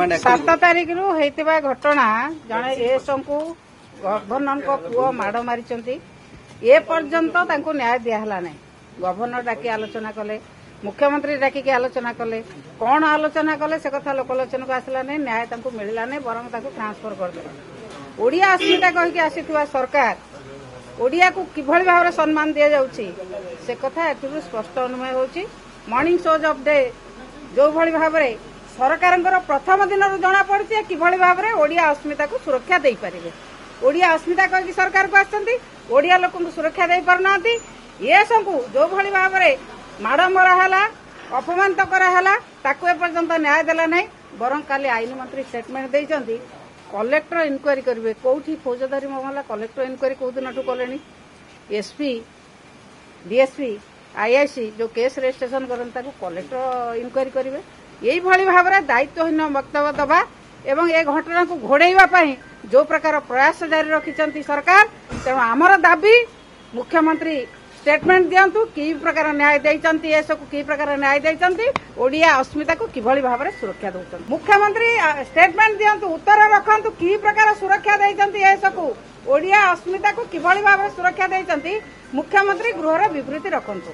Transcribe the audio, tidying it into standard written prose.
7 तारिख रु होइतिबा घटना जने एसओ को गवर्नर को पुओ माड़ मारी ए पर्यंत तांको न्याय दियाहला नै। गवर्नर डाकी आलोचना कले, मुख्यमंत्री डाकी आलोचना कले, कौन आलोचना कले से कथा लोकलोचन को आसला नै, न्याय तांको मिलला नै, बरं तांको ट्रांसफर कर देला। ओडिया अस्मिता कहि आसीथिबा सरकार ओडिया को किभଳି भाव सम्मान दिया जाउची से कथा एतु स्पष्ट अनुमय होची। मॉर्निंग शोज ऑफ डे जो भଳି भाव सरकार प्रथम दिन जना पड़ी किभଳି भाव ओडिया अस्मिता को सुरक्षा दे पारे। ओडिया अस्मिता कही सरकार को आसती ओडिया लोक सुरक्षा दे पारना ये सब जो भଳି भाव माड़ मराला अपमानित कराला ताकू एपर्यंत न्याय देला नहीं। बरं काली आईन मंत्री स्टेटमेंट देइचंती कलेक्टर इनक्वारी करेंगे कौटी फौजदारी मामला कलेक्टर इनक्वारी कौ दिन कले एसपी डीएसपी आईआईसी जो केस रजिस्ट्रेशन करते कलेक्टर इनक्वारी करेंगे। यही भाव में दायित्वहीन वक्तव्य दबा एवं ए घटना को घोड़ाई जो प्रकार प्रयास जारी रखिंट सरकार तेणु आमर दाबी मुख्यमंत्री स्टेटमेंट दिंतु कि प्रकार न्याय देइचंती एसको कि प्रकार न्याय देइचंती ओडिया अस्मिता को किभଳି भाव में सुरक्षा दउचंती। मुख्यमंत्री स्टेटमेंट दिंतु उत्तर रखंतु कि प्रकार सुरक्षा देइचंती एसको ओडिया अस्मिता को किभଳି भाव में सुरक्षा देइचंती। मुख्यमंत्री गृहर विवृत्ति रखंतु।